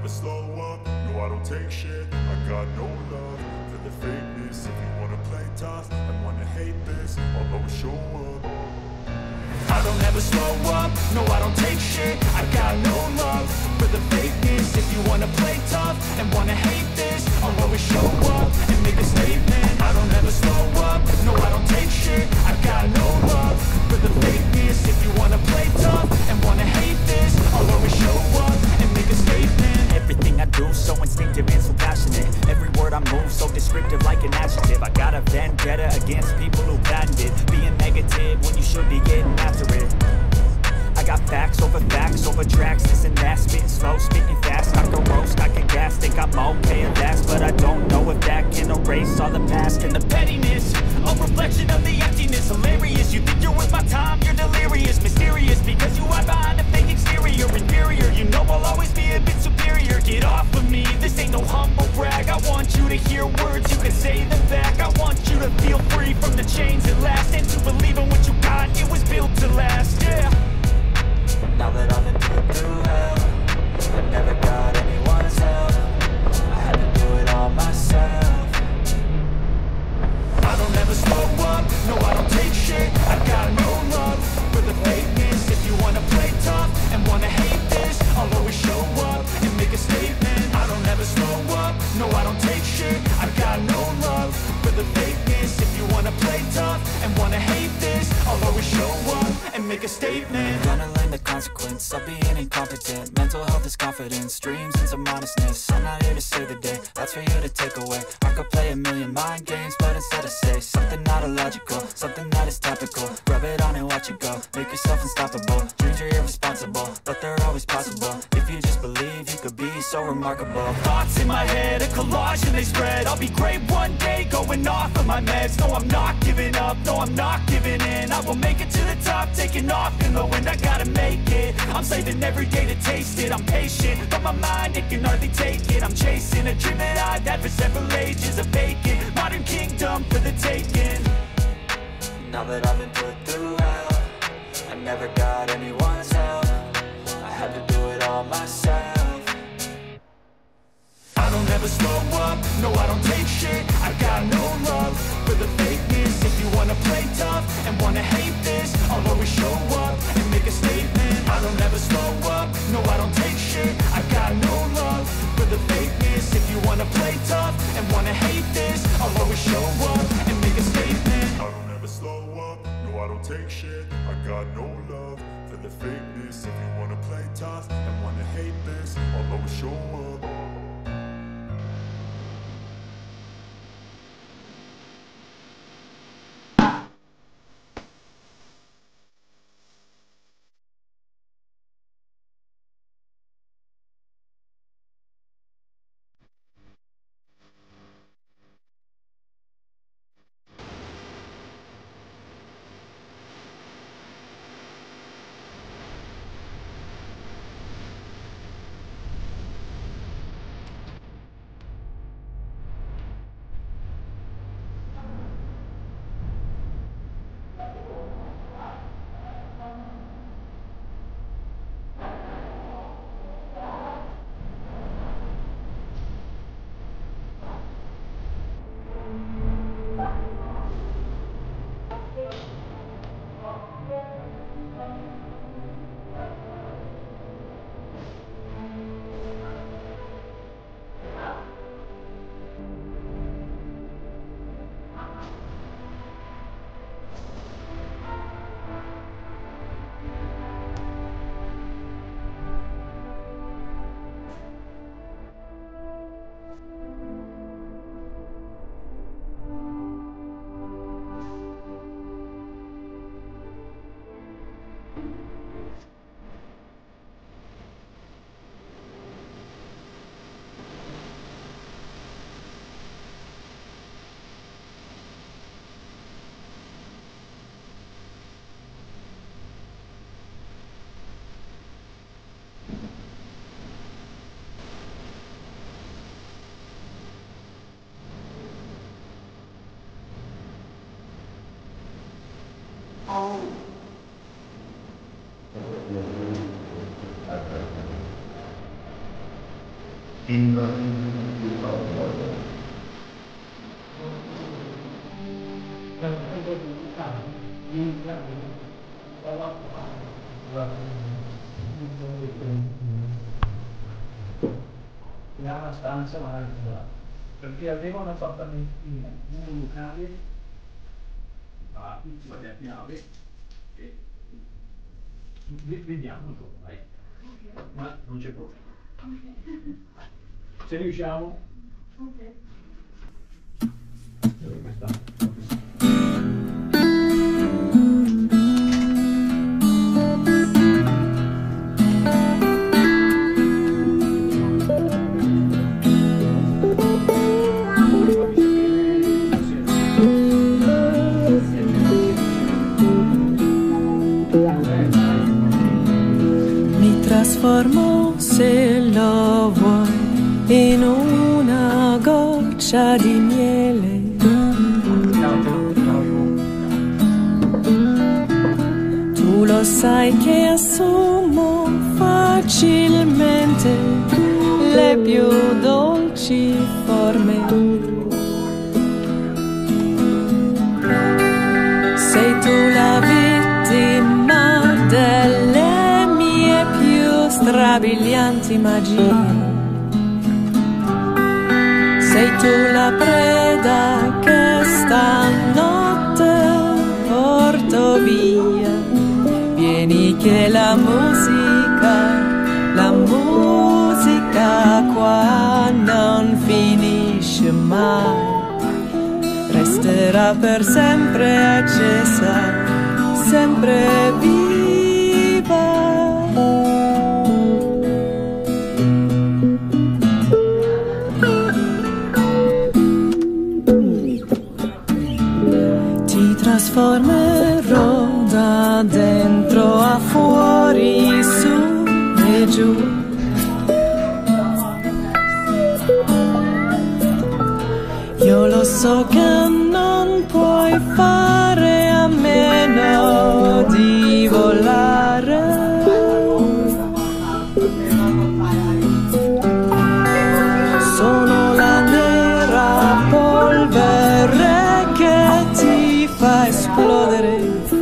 never slow up, no I don't take shit. I got no love for the fakeness. If you wanna play tough and wanna hate this, I'll always show up. I don't ever slow up, no I don't take shit. I got no love for the fakeness. If you wanna play tough and wanna hate this, I'll always show up and make a statement. I don't ever slow up, no I don't take shit. I got no love for the fakeness. If you wanna play tough and wanna hate this, I'll always show up and make a statement. Everything I do so instinctive and so passionate. Every word I move so descriptive like an adjective. I got a vendetta against people who patented being negative when you should be getting after it. I got facts over tracks, this and that. Spitting slow, speaking fast. I can roast, I can gas, think I'm okay at last, but I don't know if that can erase all the past. And the pettiness, a reflection of the emptiness. Hilarious, you think you're worth my time, you're delirious. Mysterious, because you hide behind a fake exterior. Inferior, you know I'll always be a bit superior. Get off of me, this ain't no humble brag. I want you to hear words, you can say them back. I want you to feel free from the chains that last, and to believe in what you got, it was built to last, yeah. Now that I've been through hell, I never got anyone's help. I had to do it all myself. I don't ever slow up, no I don't take shit. I got no love for the fakeness. If you wanna play tough and wanna hate this, I'll always show up and make a statement. I don't ever slow up, no I don't take shit. I got no love for the fakeness. If you wanna play tough and wanna hate this, I'll always show up and make a statement. Gonna learn the consequence of being incompetent. Mental health is confidence, dreams and some honestness. I'm not here to save the day, that's for you to take away. I could play a million mind games, but instead I say something not illogical, something that is topical. Rub it on and watch it go, make yourself unstoppable. Dreams are irresponsible, but they're always possible. If you just believe, you could be so remarkable. Thoughts in my head, a collage and they spread. I'll be great one day, going off of my meds. No, I'm not giving up, no, I'm not giving in. I will make it to the top, taking off in the wind. I gotta make it, I'm saving every day to taste it. I'm patient, but my mind, it can hardly take it. I'm chasing a dream that I've had for several ages. A vacant, modern kingdom for the taking. Now that I've been put through hell, I never got anyone's help. I had to do it all myself. I don't ever slow up, no I don't take shit. I got no love for the fakeness. If you wanna play tough and wanna hate this, I'll always show up and make a statement. I don't ever slow up, no I don't take shit. I got no love for the fakeness. If you wanna play tough and wanna hate this, I'll always show up and make a statement. I don't ever slow up, no I don't take shit. I got no love for the fakeness. If you wanna play tough and wanna hate this, I'll always show up. una stanza perché aveva un appartamentino locale a chiave e vediamo dai. Ma non c'è problema. Se riusciamo trasformo, se lo vuoi, in una goccia di miele. Tu lo sai che assumo facilmente le più dolci forme. Sei tu la vittima delle strabilianti magie. Sei tu la preda che stanotte porto via. Vieni che la musica qua non finisce mai. Resterà per sempre accesa, sempre viva. Trasformerò da dentro a fuori, su e giù. Io lo so che non puoi fare a meno di volare. Sono la nera polvere che ti fa esplodere.